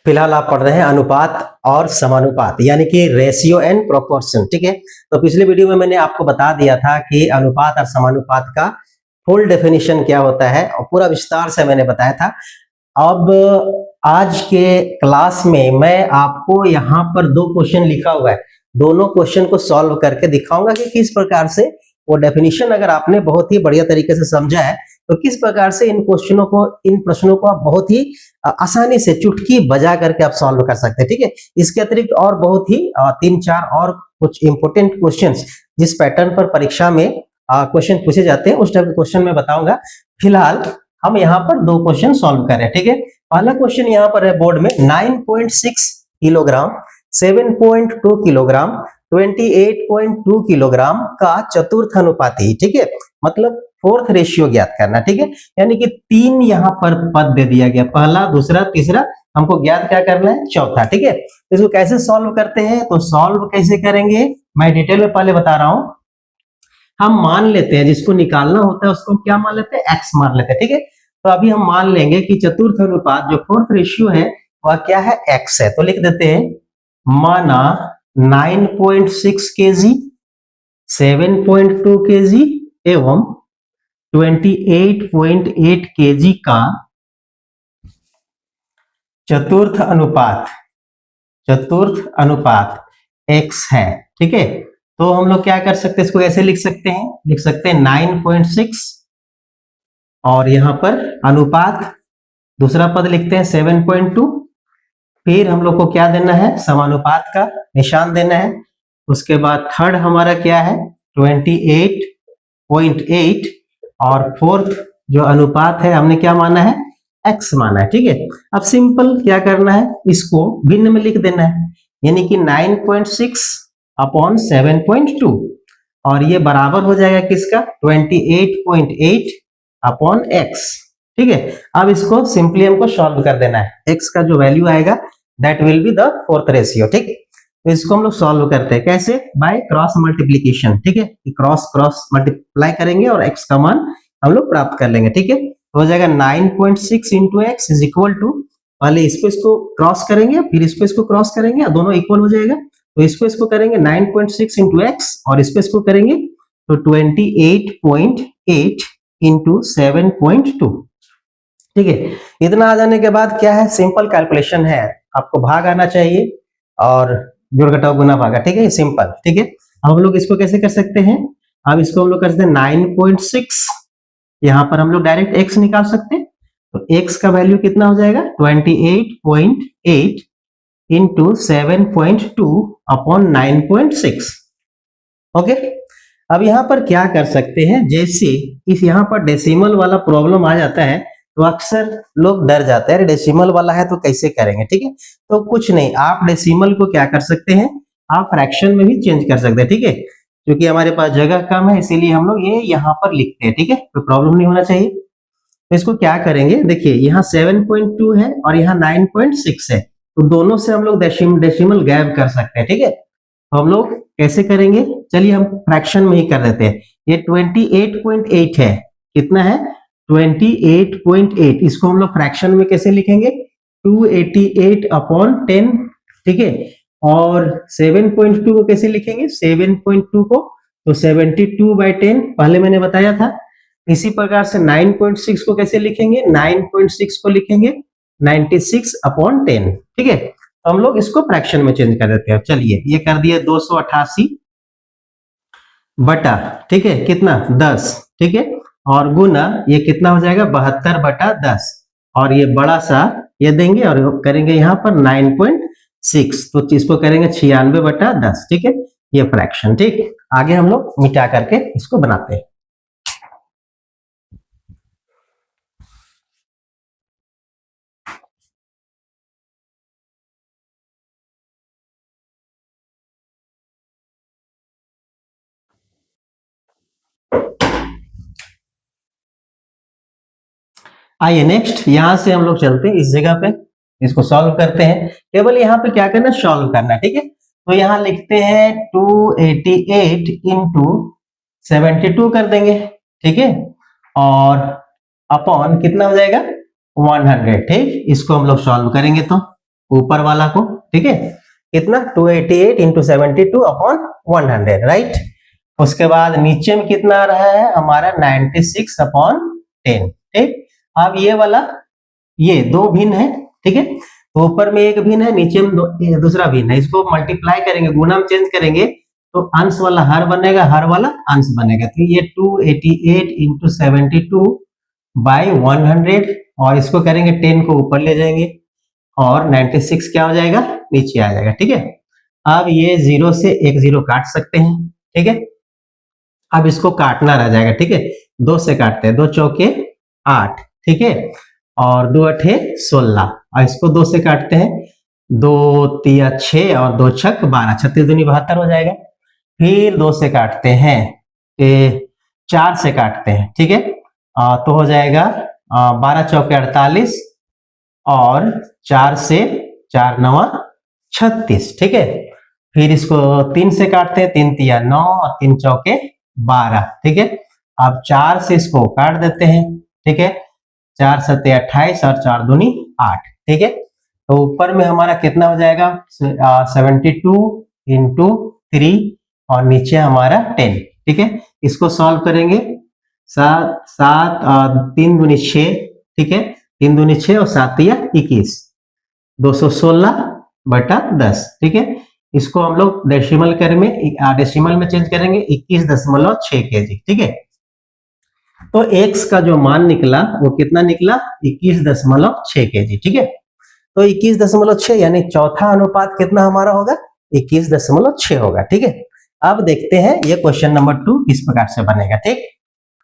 फिलहाल आप पढ़ रहे हैं अनुपात और समानुपात यानी कि रेशियो एंड प्रोपोर्शन। ठीक है, तो पिछले वीडियो में मैंने आपको बता दिया था कि अनुपात और समानुपात का फुल डेफिनेशन क्या होता है और पूरा विस्तार से मैंने बताया था। अब आज के क्लास में मैं आपको यहाँ पर दो क्वेश्चन लिखा हुआ है, दोनों क्वेश्चन को सॉल्व करके दिखाऊंगा कि किस प्रकार से वो डेफिनेशन अगर आपने बहुत ही बढ़िया तरीके से समझा है तो किस प्रकार से इन क्वेश्चनों को, इन प्रश्नों को आप बहुत ही आसानी से चुटकी बजा करके आप सॉल्व कर सकते हैं। ठीक है, इसके अतिरिक्त और बहुत ही 3-4 और कुछ इंपोर्टेंट क्वेश्चंस जिस पैटर्न पर परीक्षा में क्वेश्चन पूछे जाते हैं उस टाइप के क्वेश्चन मैं बताऊंगा। फिलहाल हम यहाँ पर दो क्वेश्चन सॉल्व कर रहे हैं। ठीक है, पहला क्वेश्चन यहाँ पर है बोर्ड में 9.6 किलोग्राम, 7.2 किलोग्राम, 28.2 किलोग्राम का चतुर्थ अनुपाती। ठीक है, मतलब फोर्थ रेशियो ज्ञात करना। ठीक है, यानी कि 3 यहाँ पर पद दे दिया गया, पहला, दूसरा, तीसरा, हमको ज्ञात क्या करना है, चौथा। ठीक है, इसको कैसे सॉल्व करते हैं, तो सॉल्व कैसे करेंगे मैं डिटेल में पहले बता रहा हूं। हम मान लेते हैं जिसको निकालना होता है उसको क्या मान लेते हैं, एक्स मान लेते हैं। ठीक है, तो अभी हम मान लेंगे कि चतुर्थ अनुपात जो फोर्थ रेशियो है वह क्या है, एक्स है। तो लिख देते हैं माना 9.6 केजी, 7.2 केजी एवं 28.8 केजी का चतुर्थ अनुपात x है। ठीक है, तो हम लोग क्या कर सकते हैं, इसको ऐसे लिख सकते हैं, 9.6 और यहां पर अनुपात, दूसरा पद लिखते हैं 7.2, फिर हम लोग को क्या देना है, समानुपात का निशान देना है। उसके बाद थर्ड हमारा क्या है 28.8 और फोर्थ जो अनुपात है हमने क्या माना है, x माना है। ठीक है, अब सिंपल क्या करना है, इसको भिन्न में लिख देना है, यानी कि 9.6 अपॉन 7.2 और ये बराबर हो जाएगा किसका, 28.8 अपॉन x। ठीक है, अब इसको सिंपली हमको सॉल्व कर देना है, x का जो वैल्यू आएगा that will be the fourth ratio. ठीक, तो इसको हम लोग सॉल्व करते हैं कैसे, बाय क्रॉस मल्टीप्लीकेशन। ठीक है, क्रॉस मल्टीप्लाई करेंगे और x का मान हम लोग प्राप्त कर लेंगे। ठीक है, तो हो जाएगा 9.6 into x is equal to, पहले इसको क्रॉस करेंगे फिर इसको क्रॉस करेंगे, दोनों इक्वल हो जाएगा। तो इसको करेंगे 9.6 इंटू एक्स और इसको करेंगे तो 28.8 इंटू 7.2। ठीक है, इतना आ जाने के बाद क्या है, सिंपल कैलकुलेशन है, आपको भाग आना चाहिए और जोड़ घटाव गुना भागा। ठीक है, सिंपल। ठीक है, हम लोग इसको कैसे कर सकते हैं, अब इसको हम लोग कर सकते हैं 9.6, यहां पर हम लोग डायरेक्ट x निकाल सकते हैं, तो x का वैल्यू कितना हो जाएगा 28.8 इंटू 7.2 अपॉन 9.6। ओके, अब यहां पर क्या कर सकते हैं, जैसे इस यहां पर डेसिमल वाला प्रॉब्लम आ जाता है तो अक्सर लोग डर जाते हैं, डेसिमल वाला है तो कैसे करेंगे। ठीक है, तो कुछ नहीं, आप डेसिमल को क्या कर सकते हैं, आप फ्रैक्शन में भी चेंज कर सकते हैं। ठीक है, क्योंकि हमारे पास जगह कम है इसीलिए हम लोग ये यहाँ पर लिखते हैं। ठीक है, तो प्रॉब्लम नहीं होना चाहिए। तो इसको क्या करेंगे, देखिए यहाँ 7.2 है और यहाँ 9.6 है, तो दोनों से हम लोग डेसिमल गायब कर सकते हैं। ठीक है, तो हम लोग कैसे करेंगे, चलिए हम फ्रैक्शन में ही कर देते हैं। ये 28.8 है, कितना है 28.8, इसको हम लोग फ्रैक्शन में कैसे लिखेंगे 288 अपॉन 10। ठीक है, और 7.2 को कैसे लिखेंगे, 7.2 को तो 72/10 पहले मैंने बताया था। इसी प्रकार से 9.6 को कैसे लिखेंगे, 9.6 को लिखेंगे 96 अपॉन 10। ठीक है, तो हम लोग इसको फ्रैक्शन में चेंज कर देते हैं। चलिए ये कर दिए 288 बटा, ठीक है कितना 10। ठीक है, और गुना ये कितना हो जाएगा 72/10 और ये बड़ा सा ये देंगे और करेंगे यहाँ पर 9.6, तो इसको करेंगे 96/10। ठीक है, ये फ्रैक्शन। ठीक, आगे हम लोग मिटा करके इसको बनाते हैं। आइए नेक्स्ट यहां से हम लोग चलते हैं इस जगह पे, इसको सॉल्व करते हैं। केवल यहाँ पे क्या करना, सॉल्व करना। ठीक है, तो यहाँ लिखते हैं 288 इंटू 72 कर देंगे। ठीक है, और अपॉन कितना हो जाएगा 100। ठीक, इसको हम लोग सॉल्व करेंगे तो ऊपर वाला को, ठीक है, कितना 288 इंटू 72 अपॉन 100, राइट। उसके बाद नीचे में कितना आ रहा है हमारा 96 अपॉन 10, ठीक। अब ये वाला ये दो भिन्न है, ठीक है, तो ऊपर में एक भिन्न है, नीचे में दूसरा भिन्न है, इसको मल्टीप्लाई करेंगे, गुणा में चेंज करेंगे तो अंश वाला हर बनेगा, हर वाला अंश बनेगा, तो ये 288 इंटू 72 बाई 100 और इसको करेंगे 10 को ऊपर ले जाएंगे और 96 क्या हो जाएगा, नीचे आ जाएगा, ठीक है। अब ये 0 से एक 0 काट सकते हैं, ठीक है। अब इसको काटना रह जाएगा, ठीक है, 2 से काटते हैं, 2 चौके 8, ठीक है, और 2 अठे 16 और इसको 2 से काटते हैं, 2 तिया 6 और 2 छक 12, 36 दूनी 72 हो जाएगा। फिर 2 से काटते हैं, 4 से काटते हैं, ठीक है, तो हो जाएगा 12 चौके 48 और 4 से 4 9 36, ठीक है। फिर इसको 3 से काटते हैं, 3 तिया 9 और 3 चौके 12, ठीक है। अब 4 से इसको काट देते हैं, ठीक है, 4 सत्ते 28 और 4 दूनी 8, ठीक है। तो ऊपर में हमारा कितना हो जाएगा 72 इंटू 3 और नीचे हमारा 10, ठीक है। इसको सॉल्व करेंगे, 3 दूनी 6, ठीक है, 3 दूनी 6 और 7 तिया 21, 216 बटा 10, ठीक है। इसको हम लोग डेसिमल में चेंज करेंगे 21.6 kg, ठीक है। तो x का जो मान निकला वो कितना निकला 21.6 kg, ठीक है। तो 21.6 यानी चौथा अनुपात कितना हमारा होगा 21.6 होगा, ठीक है। अब देखते हैं ये क्वेश्चन नंबर 2 किस प्रकार से बनेगा, ठीक।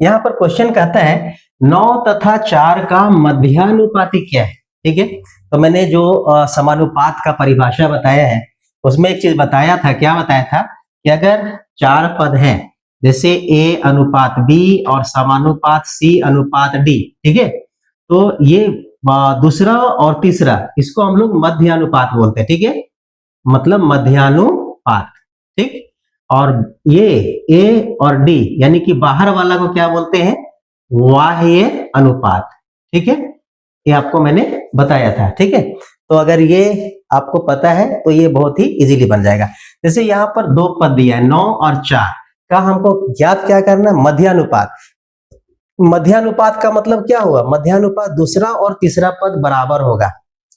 यहाँ पर क्वेश्चन कहता है 9 तथा 4 का मध्यानुपाती क्या है, ठीक है। तो मैंने जो समानुपात का परिभाषा बताया है उसमें एक चीज बताया था, क्या बताया था कि अगर 4 पद हैं जैसे a अनुपात b और समानुपात c अनुपात d, ठीक है, तो ये दूसरा और तीसरा इसको हम लोग मध्यानुपात बोलते हैं, ठीक है, मतलब मध्यानुपात, ठीक। और ये a और d यानी कि बाहर वाला को क्या बोलते हैं बाह्य अनुपात, ठीक है, ये आपको मैंने बताया था, ठीक है। तो अगर ये आपको पता है तो ये बहुत ही इजीली बन जाएगा। जैसे यहाँ पर 2 पद दिया है 9 और 4 का, हमको ज्ञात क्या करना है मध्यानुपात। मध्यानुपात का मतलब क्या हुआ, मध्यानुपात दूसरा और तीसरा पद बराबर होगा,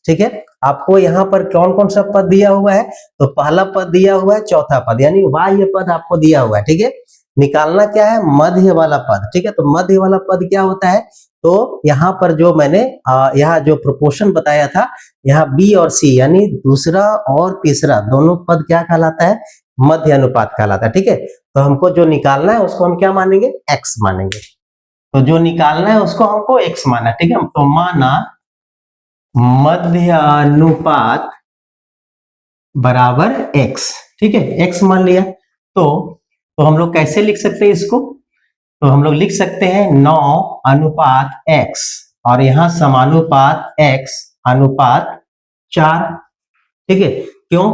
ठीक है। आपको यहाँ पर कौन कौन सा पद दिया हुआ है, तो पहला पद दिया हुआ है, चौथा पद यानी बाह्य पद आपको दिया हुआ है, ठीक है। निकालना क्या है मध्य वाला पद, ठीक है। तो मध्य वाला पद क्या होता है, तो यहाँ पर जो मैंने यहाँ जो प्रोपोर्शन बताया था, यहाँ बी और सी यानी दूसरा और तीसरा दोनों पद क्या कहलाता है मध्य अनुपात कहलाता है, ठीक है। तो हमको जो निकालना है उसको हम क्या मानेंगे एक्स मानेंगे, तो जो निकालना है उसको हमको एक्स माना, ठीक है। तो माना मध्य अनुपात बराबर एक्स, ठीक है, एक्स मान लिया। तो हम लोग कैसे लिख सकते हैं इसको, तो हम लोग लिख सकते हैं 9 अनुपात x और यहाँ समानुपात x अनुपात 4, ठीक है। क्यों,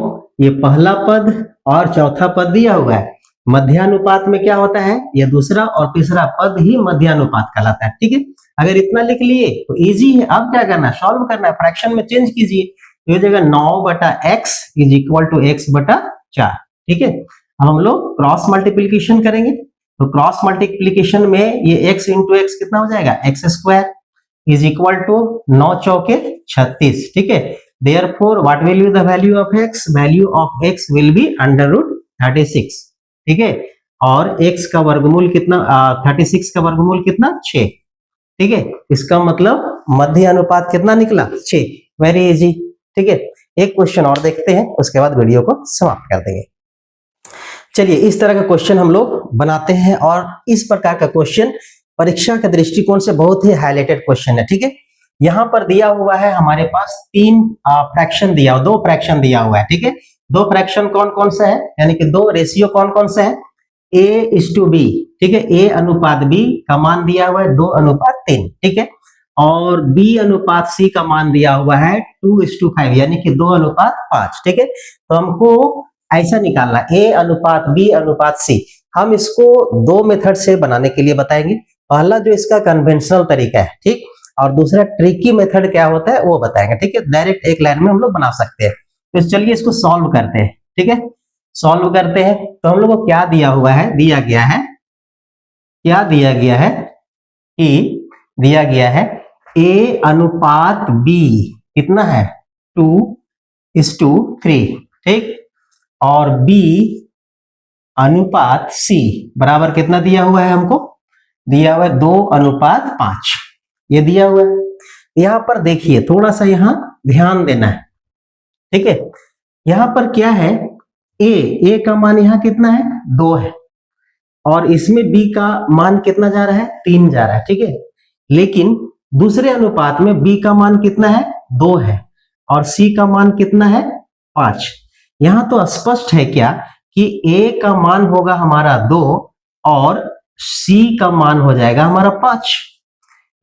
ये पहला पद और चौथा पद दिया हुआ है, मध्यानुपात में क्या होता है ये दूसरा और तीसरा पद ही मध्यानुपात कहलाता है, ठीक है। अगर इतना लिख लिए तो इजी है, अब क्या करना है सॉल्व करना है, फ्रैक्शन में चेंज कीजिए, तो ये जगह 9 बटा x is equal to x बटा 4, ठीक है। अब हम लोग क्रॉस मल्टीप्लीकेशन करेंगे, तो क्रॉस मल्टीप्लीकेशन में ये x इंटू एक्स कितना हो जाएगा x square is equal to 9 चौके 36, ठीक है। Therefore what will be the value of x, value of x will be √36, ठीक है। और x का वर्गमूल कितना 36 का वर्गमूल कितना 6, ठीक है। इसका मतलब मध्य अनुपात कितना निकला 6, वेरी इजी, ठीक है। एक क्वेश्चन और देखते हैं उसके बाद वीडियो को समाप्त कर देंगे। चलिए इस तरह का क्वेश्चन हम लोग बनाते हैं और इस प्रकार का क्वेश्चन परीक्षा के दृष्टिकोण से बहुत ही हाईलाइटेड क्वेश्चन है, ठीक है। यहाँ पर दिया हुआ है हमारे पास 3 फ्रैक्शन दिया हुआ, 2 फ्रैक्शन दिया हुआ है, ठीक है। 2 फ्रैक्शन कौन कौन सा है, यानी कि 2 रेशियो कौन कौन सा है a:b, ठीक है, a अनुपात b का मान दिया हुआ है 2:3, ठीक है। और b अनुपात c का मान दिया हुआ है 2:5 यानी कि 2:5, ठीक है। तो हमको ऐसा निकालना a अनुपात b अनुपात c, हम इसको 2 मेथड से बनाने के लिए बताएंगे। पहला जो इसका कन्वेंशनल तरीका है, ठीक, और दूसरा ट्रिकी मेथड क्या होता है वो बताएंगे, ठीक है। डायरेक्ट एक लाइन में हम लोग बना सकते हैं। तो चलिए इसको सॉल्व करते हैं, ठीक है। सॉल्व करते हैं तो हम लोग को क्या दिया हुआ है, दिया गया है, क्या दिया गया है कि दिया गया है A अनुपात B कितना है 2:3, ठीक। और B अनुपात C बराबर कितना दिया हुआ है हमको, दिया हुआ है 2:5, ये दिया हुआ है। यहां पर देखिए थोड़ा सा यहां ध्यान देना है, ठीक है। यहां पर क्या है, A का मान यहां कितना है 2 है, और इसमें B का मान कितना जा रहा है 3 जा रहा है, ठीक है। लेकिन दूसरे अनुपात में B का मान कितना है 2 है और C का मान कितना है 5। यहां तो स्पष्ट है क्या कि A का मान होगा हमारा 2 और C का मान हो जाएगा हमारा 5।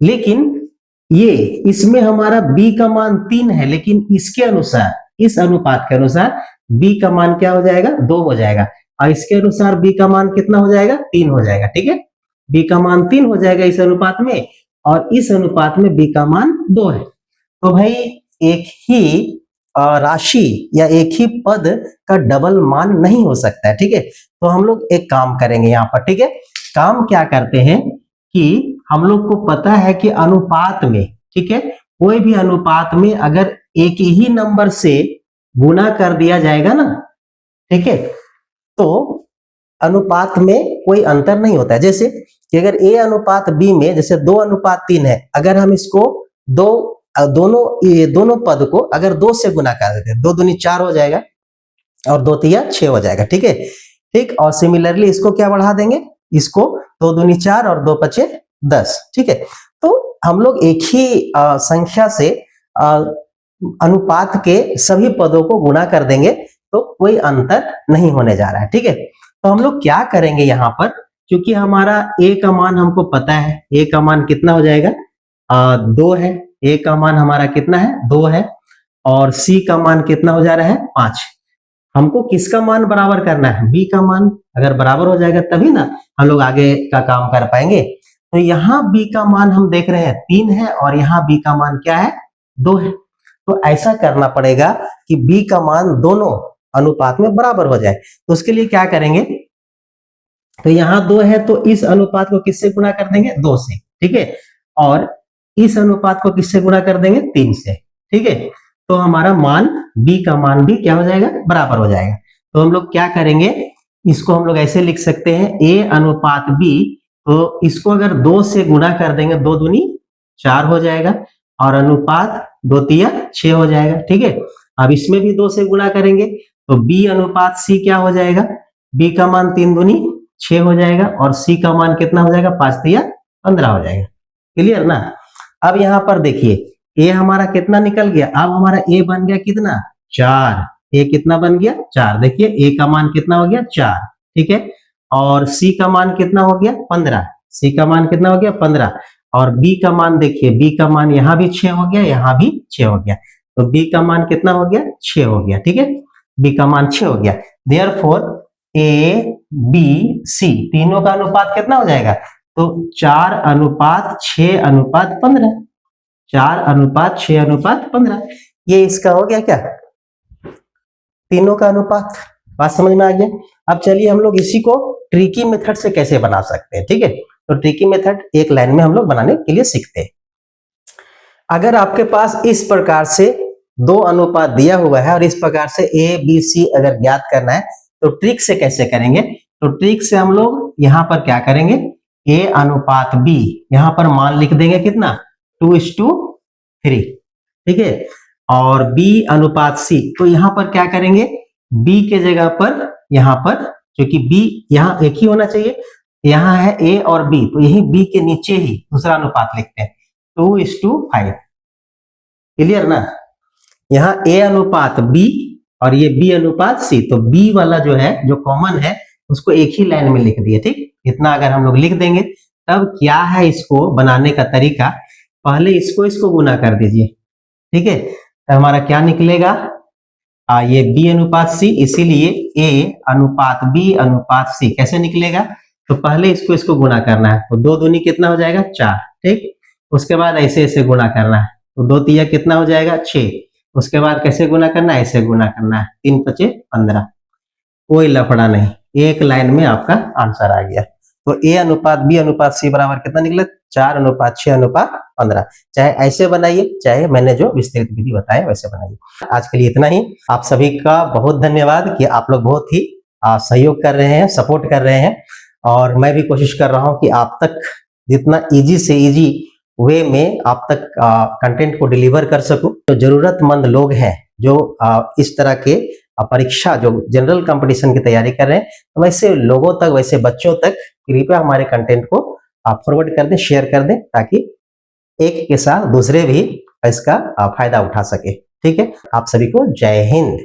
लेकिन ये इसमें हमारा B का मान 3 है, लेकिन इसके अनुसार, इस अनुपात के अनुसार B का मान क्या हो जाएगा 2 हो जाएगा, और इसके अनुसार B का मान कितना हो जाएगा 3 हो जाएगा, ठीक है। B का मान 3 हो जाएगा इस अनुपात में, और इस अनुपात में B का मान 2 है। तो भाई एक ही राशि या एक ही पद का डबल मान नहीं हो सकता है, ठीक है। तो हम लोग एक काम करेंगे यहाँ पर, ठीक है। काम क्या करते हैं कि हम लोग को पता है कि अनुपात में, ठीक है, कोई भी अनुपात में अगर एक ही नंबर से गुना कर दिया जाएगा ना, ठीक है, तो अनुपात में कोई अंतर नहीं होता है। जैसे कि अगर A अनुपात B में जैसे 2:3 है, अगर हम इसको दोनों पद को अगर 2 से गुना कर देते हैं, 2 दूनी 4 हो जाएगा और 2 तिया 6 हो जाएगा, ठीक है, ठीक। और सिमिलरली इसको क्या बढ़ा देंगे, इसको 2 दूनी 4 और 2 पचे 10, ठीक है। तो हम लोग एक ही संख्या से अनुपात के सभी पदों को गुणा कर देंगे तो कोई अंतर नहीं होने जा रहा है, ठीक है। तो हम लोग क्या करेंगे यहाँ पर, क्योंकि हमारा A का मान हमको पता है, A का मान कितना हो जाएगा 2 है, A का मान हमारा कितना है 2 है, और C का मान कितना हो जा रहा है 5। हमको किसका मान बराबर करना है, B का मान। अगर बराबर हो जाएगा तभी ना हम लोग आगे का काम कर पाएंगे। तो यहाँ B का मान हम देख रहे हैं 3 है, और यहाँ B का मान क्या है 2 है। तो ऐसा करना पड़ेगा कि B का मान दोनों अनुपात में बराबर हो जाए। तो उसके लिए क्या करेंगे, तो यहाँ 2 है तो इस अनुपात को किससे गुणा कर देंगे 2 से, ठीक है, और इस अनुपात को किससे गुणा कर देंगे 3 से, ठीक है। तो हमारा मान B का मान भी क्या हो जाएगा बराबर हो जाएगा। तो हम लोग क्या करेंगे, इसको हम लोग ऐसे लिख सकते हैं A अनुपात B, तो इसको अगर 2 से गुणा कर देंगे 2 दूनी 4 हो जाएगा, और अनुपात 2 तिया 6 हो जाएगा, ठीक है। अब इसमें भी 2 से गुणा करेंगे तो B अनुपात C क्या हो जाएगा, B का मान 3 दूनी 6 हो जाएगा, और C का मान कितना हो जाएगा 5 तिया 15 हो जाएगा। क्लियर ना। अब यहाँ पर देखिए A हमारा कितना निकल गया, अब हमारा A बन गया कितना 4, A कितना बन गया 4। देखिए A का मान कितना हो गया 4, ठीक है, और C का मान कितना हो गया 15, C का मान कितना हो गया 15, और B का मान देखिए B का मान यहाँ भी 6 हो गया, यहाँ भी 6 हो गया, तो B का मान कितना हो गया 6 हो गया, ठीक है, B का मान 6 हो गया। देयरफॉर A B C तीनों का अनुपात कितना हो जाएगा, तो 4:6:15, 4:6:15, ये इसका हो गया क्या तीनों का अनुपात। बात समझ में आ गया। अब चलिए हम लोग इसी को ट्रिकी मेथड से कैसे बना सकते हैं, ठीक है। तो ट्रिकी मेथड एक लाइन में हम लोग बनाने के लिए सीखते हैं। अगर आपके पास इस प्रकार से 2 अनुपात दिया हुआ है और इस प्रकार से A B C अगर ज्ञात करना है तो ट्रिक से कैसे करेंगे, तो ट्रिक से हम लोग यहाँ पर क्या करेंगे, A अनुपात B यहाँ पर मान लिख देंगे कितना 2:3, ठीक है, और B अनुपात C, तो यहाँ पर क्या करेंगे B के जगह पर यहाँ पर, क्योंकि B यहाँ एक ही होना चाहिए, यहाँ है A और B, तो यही B के नीचे ही दूसरा अनुपात लिखते हैं 2:5। क्लियर ना। यहाँ A अनुपात B और ये B अनुपात C, तो B वाला जो है जो कॉमन है उसको एक ही लाइन में लिख दिए, ठीक। इतना अगर हम लोग लिख देंगे तब क्या है इसको बनाने का तरीका, पहले इसको गुना कर दीजिए, ठीक है, तो हमारा क्या निकलेगा ये B अनुपात C, इसीलिए A अनुपात B अनुपात C कैसे निकलेगा, तो पहले इसको गुना करना है, तो 2 दूनी कितना हो जाएगा 4, ठीक, उसके बाद ऐसे ऐसे गुणा करना है, तो 2 तिया कितना हो जाएगा 6। उसके बाद कैसे गुना करना है, ऐसे गुना करना है, 3 पचे 15। कोई लफड़ा नहीं, एक लाइन में आपका आंसर आ गया। तो ए अनुपात बी अनुपात सी बराबर कितना निकला, 4:6:15। चाहे ऐसे बनाइए, चाहे मैंने जो विस्तृत विधि बताया वैसे बनाइए। आज के लिए इतना ही। आप सभी का बहुत धन्यवाद कि आप लोग बहुत ही सहयोग कर रहे हैं, सपोर्ट कर रहे हैं, और मैं भी कोशिश कर रहा हूं कि आप तक जितना इजी से इजी वे में आप तक कंटेंट को डिलीवर कर सकूं। तो जरूरतमंद लोग हैं जो इस तरह के परीक्षा, जो जनरल कंपटीशन की तैयारी कर रहे हैं, तो वैसे लोगों तक, वैसे बच्चों तक कृपया हमारे कंटेंट को आप फॉरवर्ड कर दें, शेयर कर दें, ताकि एक के साथ दूसरे भी इसका फायदा उठा सके। ठीक है, आप सभी को जय हिंद।